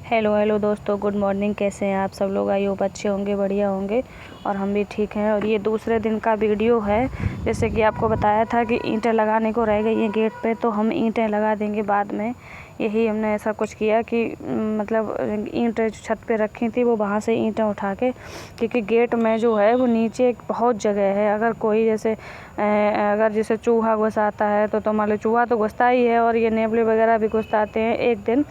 Hello hello दोस्तों, good morning. कैसे हैं आप सब लोग? आई होप अच्छे होंगे, बढ़िया होंगे। और हम भी ठीक हैं। और ये दूसरे दिन का वीडियो है। जैसे कि आपको बताया था कि ईंटें लगाने को रह गई हैं गेट पे, तो हम ईंटें लगा देंगे बाद में। यही हमने ऐसा कुछ किया कि मतलब ईंटें छत पे रखी थी, वो वहाँ से ईंटें उठा के, क्योंकि गेट में जो है वो नीचे बहुत जगह है। अगर कोई जैसे चूहा घुस आता है तो मान लो, चूहा तो घुसता ही है और ये नेवले वगैरह भी घुस आते हैं। एक दिन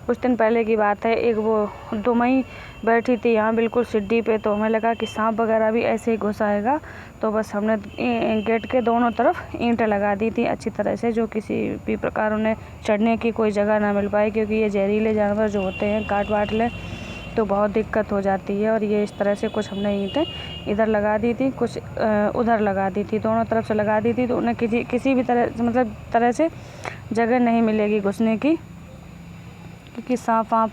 कुछ दिन पहले की बात है, एक वो दुमई बैठी थी यहाँ बिल्कुल सीढ़ी पे, तो हमें लगा कि सांप वगैरह भी ऐसे ही घुस आएगा। तो बस हमने गेट के दोनों तरफ ईंटें लगा दी थी अच्छी तरह से, जो किसी भी प्रकार उन्हें चढ़ने की कोई जगह ना मिल पाए, क्योंकि ये जहरीले जानवर जो होते हैं काट वाट लें तो बहुत दिक्कत हो जाती है। और ये इस तरह से कुछ हमने ईंटें इधर लगा दी थी, कुछ उधर लगा दी थी, दोनों तरफ से लगा दी थी। तो उन्हें किसी भी तरह से जगह नहीं मिलेगी घुसने की, क्योंकि सांप वाप।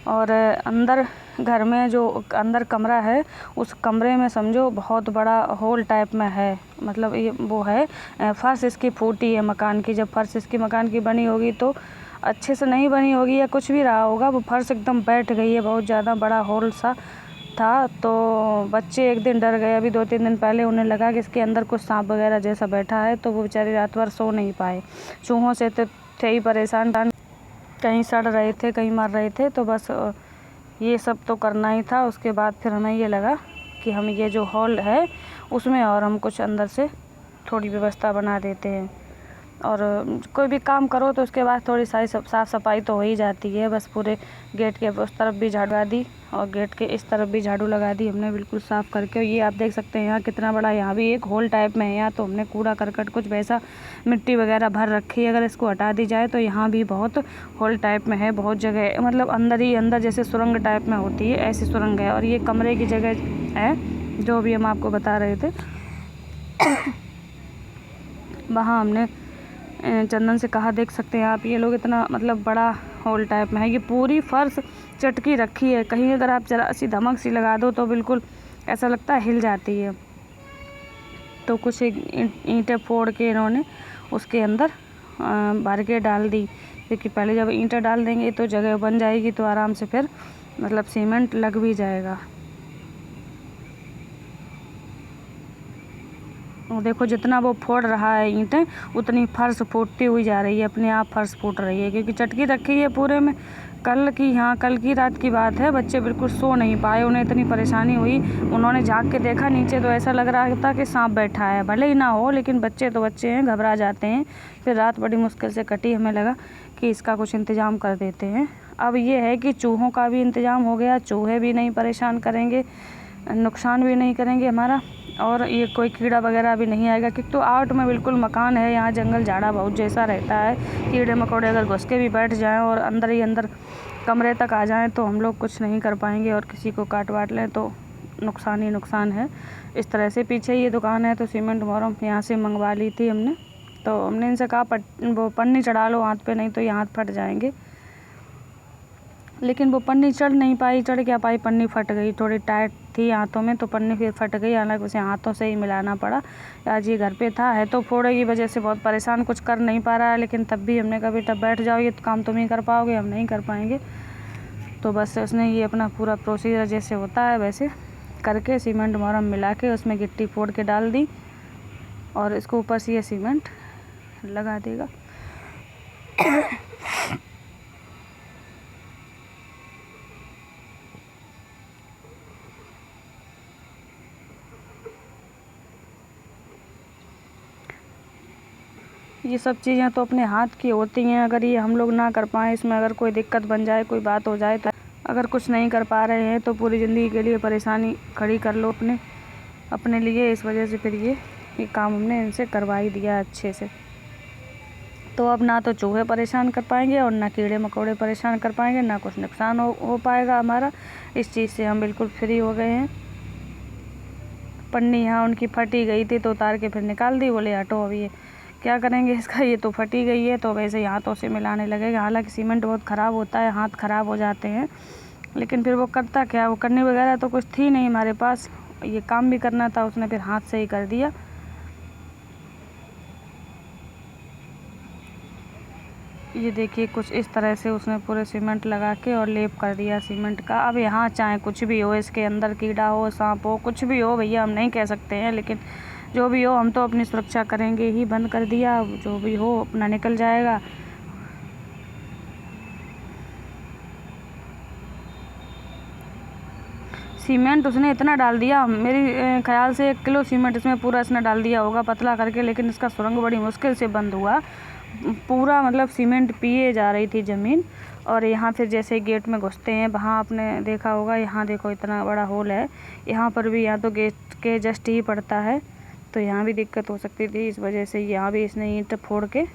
और अंदर घर में जो अंदर कमरा है, उस कमरे में समझो बहुत बड़ा होल टाइप में है। मतलब ये वो है, फर्श इसकी फूटी है मकान की। जब फर्श इसकी मकान की बनी होगी तो अच्छे से नहीं बनी होगी या कुछ भी रहा होगा, वो फर्श एकदम बैठ गई है। बहुत ज़्यादा बड़ा होल सा था। तो बच्चे एक दिन डर गए। अभी 2-3 दिन पहले उन्हें लगा कि इसके अंदर कुछ सांप वगैरह जैसा बैठा है, तो वो बेचारे रात भर सो नहीं पाए। चूहों से तो थे ही परेशान, कहीं सड़ रहे थे, कहीं मर रहे थे। तो बस ये सब तो करना ही था। उसके बाद फिर हमें ये लगा कि हम ये जो हॉल है उसमें और हम कुछ अंदर से थोड़ी व्यवस्था बना देते हैं। और कोई भी काम करो तो उसके बाद थोड़ी साफ़ सफाई तो हो ही जाती है। बस पूरे गेट के उस तरफ भी झाड़ू लगा दी और गेट के इस तरफ भी झाड़ू लगा दी हमने, बिल्कुल साफ़ करके। ये आप देख सकते हैं यहाँ कितना बड़ा, यहाँ भी एक होल टाइप में है। यहाँ तो हमने कूड़ा करकट कुछ वैसा मिट्टी वगैरह भर रखी है। अगर इसको हटा दी जाए तो यहाँ भी बहुत होल टाइप में है, बहुत जगह, मतलब अंदर ही अंदर जैसे सुरंग टाइप में होती है, ऐसी सुरंग है। और ये कमरे की जगह है जो भी हम आपको बता रहे थे। वहाँ हमने चंदन से कहा, देख सकते हैं आप, ये लोग इतना मतलब बड़ा होल टाइप में है। ये पूरी फर्श चटकी रखी है, कहीं अगर आप जरा सी धमक सी लगा दो तो बिल्कुल ऐसा लगता है हिल जाती है। तो कुछ ईंटें फोड़ के इन्होंने उसके अंदर भर के डाल दी, क्योंकि पहले जब ईंटें डाल देंगे तो जगह बन जाएगी, तो आराम से फिर मतलब सीमेंट लग भी जाएगा। देखो जितना वो फोड़ रहा है ईंटें, उतनी फर्श फूटती हुई जा रही है, अपने आप फर्श फूट रही है, क्योंकि चटकी रखी है पूरे में। कल की रात की बात है, बच्चे बिल्कुल सो नहीं पाए, उन्हें इतनी परेशानी हुई। उन्होंने झाँक के देखा नीचे तो ऐसा लग रहा था कि सांप बैठा है। भले ही ना हो, लेकिन बच्चे तो बच्चे हैं, घबरा जाते हैं। फिर रात बड़ी मुश्किल से कटी। हमें लगा कि इसका कुछ इंतज़ाम कर देते हैं। अब ये है कि चूहों का भी इंतज़ाम हो गया, चूहे भी नहीं परेशान करेंगे, नुकसान भी नहीं करेंगे हमारा, और ये कोई कीड़ा वगैरह भी नहीं आएगा। क्योंकि तो आउट में बिल्कुल मकान है, यहाँ जंगल झाड़ा बहुत जैसा रहता है। कीड़े मकोड़े अगर घुस के भी बैठ जाएं और अंदर ही अंदर कमरे तक आ जाएं तो हम लोग कुछ नहीं कर पाएंगे, और किसी को काट वाट लें तो नुकसान ही नुकसान है। इस तरह से पीछे ये दुकान है, तो सीमेंट मोरम यहाँ से मंगवा ली थी हमने। तो हमने इनसे कहा वो पन्नी चढ़ा लो हाथ पे, नहीं तो ये हाथ फट जाएंगे। लेकिन वो पन्नी चढ़ नहीं पाई। चढ़ क्या पाई, पन्नी फट गई। थोड़ी टाइट थी हाथों में तो पन्नी फिर फट गई। हालांकि उसे हाथों से ही मिलाना पड़ा। आज ये घर पे था, है तो फोड़े की वजह से बहुत परेशान, कुछ कर नहीं पा रहा है। लेकिन तब भी हमने कहा बेटा बैठ जाओ, ये काम तुम ही कर पाओगे, हम नहीं कर पाएंगे। तो बस उसने ये अपना पूरा प्रोसीजर जैसे होता है वैसे करके सीमेंट मोरम मिला के उसमें गिट्टी फोड़ के डाल दी, और इसको ऊपर से ये सीमेंट लगा देगा। ये सब चीज़ें तो अपने हाथ की होती हैं। अगर ये हम लोग ना कर पाएँ, इसमें अगर कोई दिक्कत बन जाए, कोई बात हो जाए, तो अगर कुछ नहीं कर पा रहे हैं तो पूरी ज़िंदगी के लिए परेशानी खड़ी कर लो अपने लिए। इस वजह से फिर ये काम हमने इनसे करवा ही दिया अच्छे से। तो अब ना तो चूहे परेशान कर पाएंगे और ना कीड़े मकोड़े परेशान कर पाएंगे, ना कुछ नुकसान हो पाएगा हमारा। इस चीज़ से हम बिल्कुल फ्री हो गए हैं। पन्नी यहाँ उनकी फटी गई थी तो उतार के फिर निकाल दी। बोले हटो, अभी ये क्या करेंगे इसका, ये तो फटी गई है, तो वैसे ही हाथों से मिलाने लगेगा। हालांकि सीमेंट बहुत ख़राब होता है, हाथ ख़राब हो जाते हैं, लेकिन फिर वो करता क्या, वो करने वगैरह तो कुछ थी नहीं हमारे पास। ये काम भी करना था, उसने फिर हाथ से ही कर दिया। ये देखिए कुछ इस तरह से उसने पूरे सीमेंट लगा के और लेप कर दिया सीमेंट का। अब यहाँ चाहे कुछ भी हो, इसके अंदर कीड़ा हो, सांप हो, कुछ भी हो भैया, हम नहीं कह सकते हैं, लेकिन जो भी हो हम तो अपनी सुरक्षा करेंगे ही। बंद कर दिया, अब जो भी हो अपना निकल जाएगा। सीमेंट उसने इतना डाल दिया, मेरी ख्याल से 1 किलो सीमेंट इसमें पूरा इसने डाल दिया होगा पतला करके, लेकिन इसका सुरंग बड़ी मुश्किल से बंद हुआ। पूरा मतलब सीमेंट पिए जा रही थी ज़मीन। और यहाँ फिर जैसे गेट में घुसते हैं, वहाँ आपने देखा होगा, यहाँ देखो इतना बड़ा होल है, यहाँ पर भी यहाँ तो गेट के जस्ट ही पड़ता है, तो यहाँ भी दिक्कत हो सकती थी। इस वजह से यहाँ भी इसने ईंट फोड़ के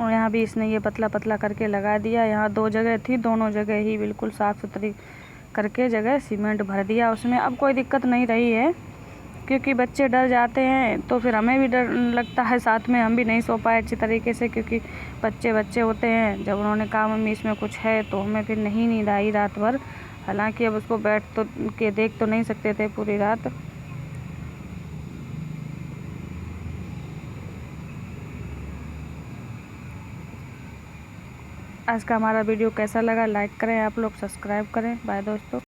और यहाँ भी इसने ये पतला पतला करके लगा दिया। यहाँ 2 जगह थी, दोनों जगह ही बिल्कुल साफ़ सुथरी करके जगह सीमेंट भर दिया उसमें। अब कोई दिक्कत नहीं रही है, क्योंकि बच्चे डर जाते हैं तो फिर हमें भी डर लगता है, साथ में हम भी नहीं सो पाए अच्छी तरीके से, क्योंकि बच्चे बच्चे होते हैं। जब उन्होंने कहा मम्मी इसमें कुछ है, तो हमें फिर नहीं नींद आई रात भर। हालांकि अब उसको बैठ तो के देख तो नहीं सकते थे पूरी रात। आज का हमारा वीडियो कैसा लगा, लाइक करें आप लोग, सब्सक्राइब करें। बाय दोस्तों।